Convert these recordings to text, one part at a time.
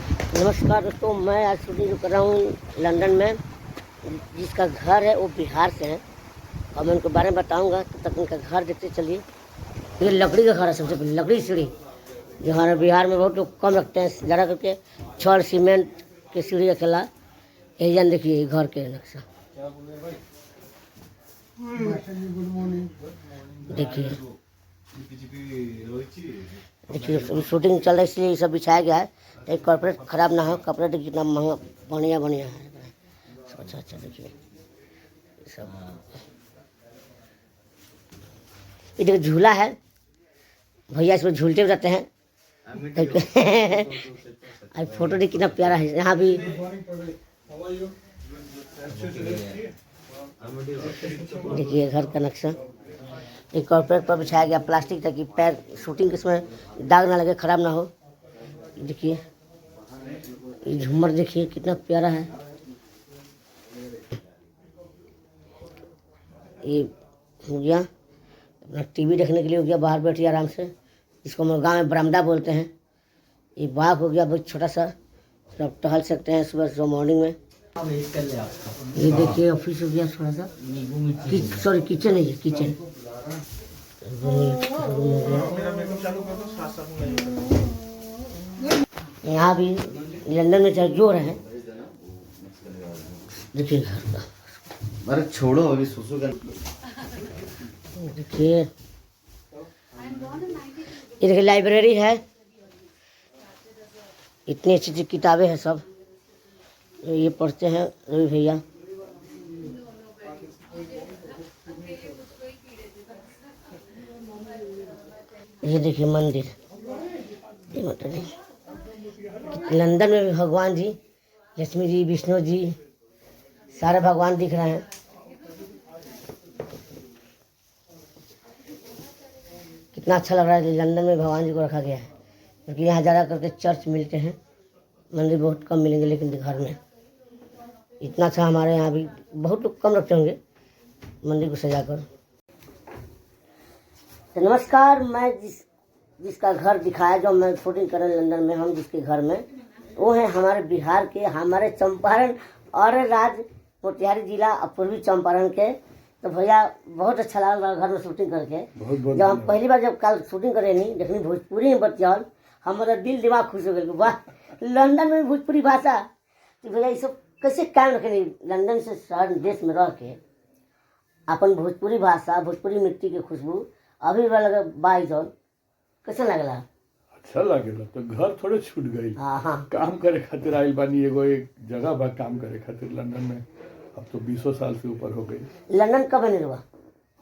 नमस्कार दोस्तों, मैं आज शूटिंग कर रहा हूँ लंदन में। जिसका घर है वो बिहार से है और मैं उनके बारे में बताऊंगा। तब तक उनका घर देखते चलिए। ये लकड़ी का घर है, सबसे पहले लकड़ी सीढ़ी जो हमारे बिहार में बहुत लोग कम रखते हैं, ज़्यादा करके छड़ सीमेंट के सीढ़ी अकेला। यही जान देखिए घर के नक्शा देखिए। देखिए अभी शूटिंग चल रहा है इसलिए ये सब बिछाया गया है, एक कॉर्पोरेट खराब ना हो। कपड़े देखिए कितना महंगा बढ़िया बढ़िया है। अच्छा अच्छा देखिए सब। ये देखिए झूला है, भैया इसमें झूलते भी रहते हैं। आज फोटो देखिए कितना प्यारा है। यहाँ भी देखिए घर का नक्शा। एक कॉर्पोरेट पर बिछाया गया प्लास्टिक ताकि पैर शूटिंग के समय दाग ना लगे, खराब ना हो। देखिए ये झूमर देखिए कितना प्यारा है। ये हो गया अपना टीवी देखने के लिए, हो गया बाहर बैठिए आराम से। इसको हम गाँव में बरामदा बोलते हैं। ये बाग हो गया बहुत छोटा सा, सब टहल सकते हैं सुबह सुबह मॉर्निंग में। ये देखिए ऑफिस हो गया थोड़ा सा, सॉरी किचन है, ये किचन। यहाँ भी लंदन में चाहे जो रहे। देखिए घर का, अरे छोड़ो अभी सुसु कर। देखिए ये देखिए लाइब्रेरी है, इतनी अच्छी अच्छी किताबें हैं सब। ये पढ़ते हैं रवि भैया। ये देखिए मंदिर, ये माता जी। लंदन में भी भगवान जी, लक्ष्मी जी, विष्णु जी, सारे भगवान दिख रहे हैं। कितना अच्छा लग रहा है। लंदन में भगवान जी को रखा गया है, क्योंकि यहाँ ज़्यादा करके चर्च मिलते हैं, मंदिर बहुत कम मिलेंगे। लेकिन घर में इतना अच्छा, हमारे यहाँ भी बहुत लोग कम रखते होंगे मंदिर को सजाकर। तो नमस्कार, मैं जिसका घर दिखाया, जो मैं शूटिंग कर रहे लंदन में, हम जिसके घर में, वो है हमारे बिहार के, हमारे चंपारण और राज्य मोतिहारी जिला पूर्वी चंपारण के। तो भैया बहुत अच्छा लगा घर में शूटिंग करके। जब हम पहली बार जब कल शूटिंग करे नहीं देखनी भोजपुरी में बतियाल, हमारा दिल दिमाग खुश हो गया। वाह, लंदन में भोजपुरी भाषा। तो भैया ये सब कैसे कायम रखे, लंदन से शहर देश में रह के अपन भोजपुरी भाषा, भोजपुरी मिट्टी के खुशबू अभी लगे बाई जौन कैसे लगला? अच्छा लगेला। तो घर थोड़े छूट गई। हाँ हाँ, काम करे खातिर आइल बानी, एगो एक जगह बा काम करे खातिर लंदन में। अब तो 20 साल से ऊपर हो गई। लंदन कब बने हुआ?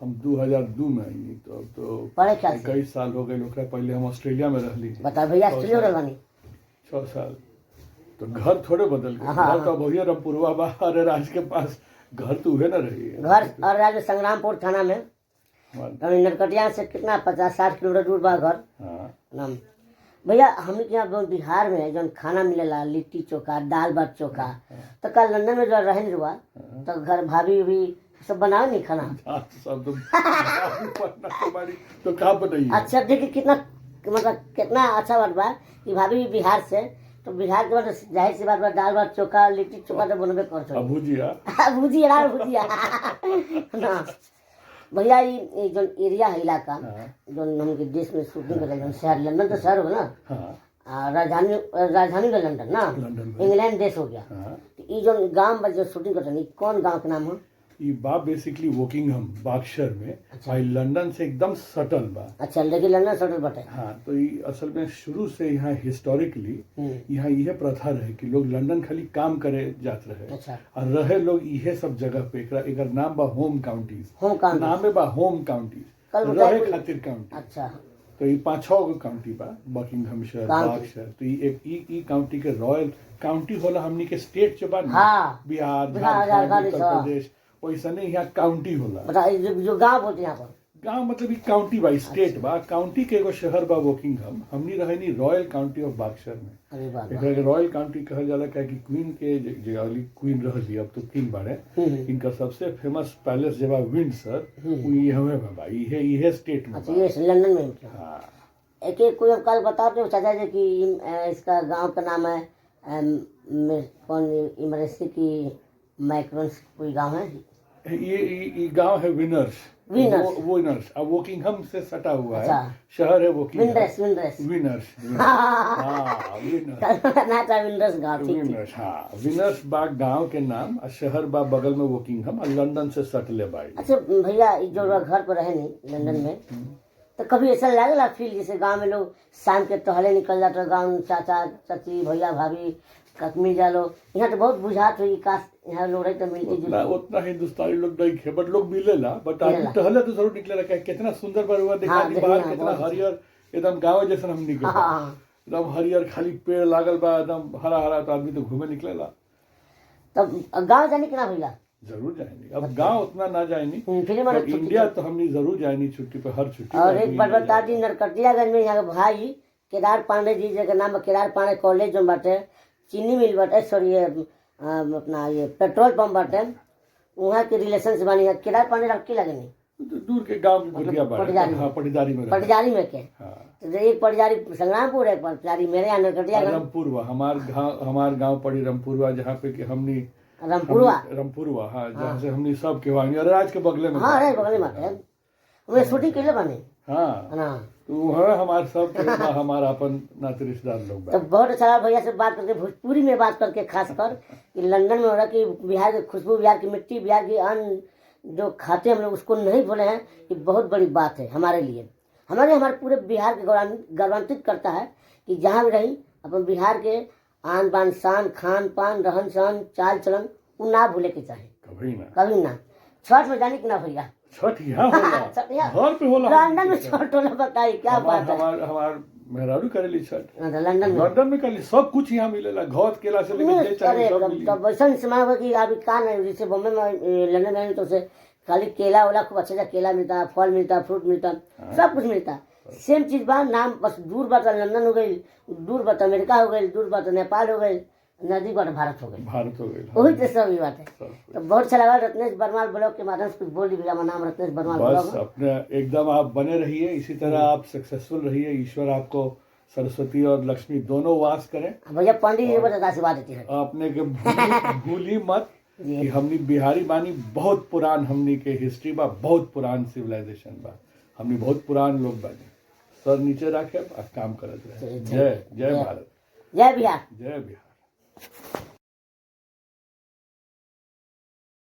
हम 2002 में आई, तो अब तो बड़े ख्याल से 21 साल हो गए। ओकरा पहले हम ऑस्ट्रेलिया में रहली। बता भैया, ऑस्ट्रेलिया में रहनी 6 साल। तो घर थोड़े बदल गए। हाँ, घर तो वही रामपुरवा बा, अरे राज के पास घर तो उहे ना रही है। घर और राज्य संग्रामपुर थाना में, नरकटिया से कितना 50-60 किलोमीटर दूर बा घर। हाँ नाम भैया हम के यहाँ बिहार में जो खाना मिलेला लिट्टी चोखा, दाल भात चोखा, तो कल लंदन में जो रहे नहीं हुआ तो घर भाभी भी सब बनाओ नहीं खाना। सब तो कहाँ बताइए। अच्छा देखिए कितना मतलब कितना अच्छा बात बा कि भाभी भी बिहार से, तो बिहार के बाद जाहिर सी बात बा दाल भात चोखा लिट्टी चोखा तो बनबे करते हैं। भुजिया भुजिया भुजिया ना भैया। ये जो एरिया है इलाका जो हमके देश में शूटिंग कर रहे शहर, लंदन तो शहर हो ना, राजधानी का लंदन ना, इंग्लैंड देश हो गया। तो ये जो गांव जो शूटिंग कर रहे हैं, कौन गांव का नाम है? ये बा बेसिकली वोकिंगहम बाक्सर में। अच्छा। लंदन से एकदम सटल बा। अच्छा, लेकिन लंदन सटल बटे। हाँ, तो ये असल में शुरू से यहाँ हिस्टोरिकली यहाँ यह प्रथा रहे कि लोग लंदन खाली काम करे जात रहे। अच्छा। और रहे लोग यह सब जगह पे। एकर नाम बा होम काउंटीज। होम काउंटी नाम है बा होम काउंटीज, रहे खातिर काउंटी। अच्छा। तो ये 5-6 गो काउंटी बा, बकिंगहमशायर, बाक्सर। तो ये एक काउंटी के रॉयल काउंटी होला। हमनी के स्टेट जो बा बिहार, झारखंड, उत्तर प्रदेश, वैसा नहीं यहाँ काउंटी होला। जो गांव बोलते हैं यहाँ पर, गांव मतलब ये काउंटी बा, स्टेट बा। काउंटी के एगो शहर बा वोकिंगहम। हमनी रहनी रॉयल काउंटी ऑफ बाक्सर में। अरे वाह, एकरा के रॉयल काउंटी कहल जाला क्या कि क्वीन के जगह क्वीन रहली, अब तो किंग बाड़े। इनका सबसे फेमस पैलेस जो बा विंडसर, वो ये हमें बा, ये स्टेट में। अच्छा, ये लंदन में। हाँ, एक कोई कल बताते चाचा जी कि इसका गांव का नाम है कौन इमरती की मैक्रॉन्स कोई गांव है। ये गांव है विनर्स। विनर्स। विनर्स अब वोकिंगहम से सटा हुआ है। अच्छा। शहर है वोकिंगहम। विंड्रेस विंड्रेस विनर्स। हाँ विनर्स। ना था विंड्रेस गांव। ठीक ठीक। विनर्स हाँ विनर्स बा गांव के नाम और शहर बा बगल में वोकिंगहम और लंदन से सटले बाई। अच्छा भैया ये जो घर पर रहे नहीं लंदन में तो कभी ऐसा लागेला फील जैसे गांव में लोग शाम के टहले निकल जाते गांव में चाचा चाची भैया भाभी मिल जा लो यहाँ तो बहुत बुझात हुई काश यहाँ लोग रहे तो मिलती उतना हिंदुस्तानी लोग नहीं खे बट लोग मिलेला बट आदमी टहले तो जरूर निकलेला कितना सुंदर बरुआ देखा हाँ, बाहर हाँ, कितना हरियर एकदम गाँव जैसा हम निकले एकदम हरियर खाली पेड़ लागल बा एकदम हरा हरा तो आदमी तो घूमे निकलेला। तब गाँव जाने के ना भैया जरूर जाएंगे अब गांव उतना ना जाएंगे फिर तो इंडिया तो हमने जरूर जाएंगे छुट्टी पे हर छुट्टी और एक बार बता दी नरकटियागंज में यहाँ भाई केदार पांडे जी जगह नाम केदार पांडे कॉलेज में बाटे चीनी मिल बाटे सॉरी अपना ये पेट्रोल पंप बाटे वहाँ के रिलेशन से बनी है केदार पांडे रखी लगनी दूर के गांव में पटिदारी में पटिदारी में के तो एक पटिदारी संग्रामपुर है पटिदारी मेरे यहाँ नरकटियागंज रामपुरवा हमार गांव पड़ी रामपुरवा जहाँ पे कि हमने रामपुरवा हाँ जहाँ से हमने सब के वहाँ राज के बगले में हाँ राज बगले में है शूटिंग के लिए बने हाँ तो वह हमारे सब हमारा अपन नाते रिश्तेदार लोग तो बहुत अच्छा लगा भैया से बात करके भोजपुरी में बात करके खासकर कि लंदन में हो रहा कि बिहार की खुशबू बिहार की मिट्टी बिहार की अन्न जो खाते हम लोग उसको नहीं भूले हैं ये बहुत बड़ी बात है हमारे लिए हमारे पूरे बिहार के गौरवान्वित करता है कि जहाँ भी रही अपन बिहार के आन बान शान खान पान रहन सहन चाल चलन वो ना भूले के चाहे कभी ना। छठ में जाने की ना भैया छठ यहाँ होला घर पे होला लंदन में छठ होला बताइए क्या बात है। हमार मेहरारू करेली छठ लंदन में करेली सब कुछ यहाँ मिलेला घोत केला से लेकर जे चाहे सब मिली। तब वैसा समय हुआ कि अभी कहाँ नहीं जैसे बॉम्बे में लंदन में तो उसे खाली केला वाला खूब अच्छा केला मिलता फल मिलता फ्रूट मिलता सब कुछ मिलता सेम चीज बा नाम बस दूर बात लंदन हो गई दूर बात अमेरिका हो गई दूर बात नेपाल हो गई नदी बात भारत हो गई वही तो सब बात है। तो बहुत अच्छा लगा रत्नेश बर्माल ब्लॉग के माध्यम से कुछ बोल दीजिएगा मेरा नाम रत्नेश बर्माल बस अपने एकदम आप बने रहिए इसी तरह आप सक्सेसफुल रहिए ईश्वर आपको सरस्वती और लक्ष्मी दोनों वास करें। भैया पंडित जी बता आशीर्वाद देती है अपने के भूली मत कि हमनी बिहारी बानी बहुत पुरान हमनी के हिस्ट्री बा बहुत पुरान सिविलाइजेशन बा हमनी बहुत पुरान लोग बानी सर नीचे रखे काम करते रहे। जय जय भारत जय बिहार जय बिहार।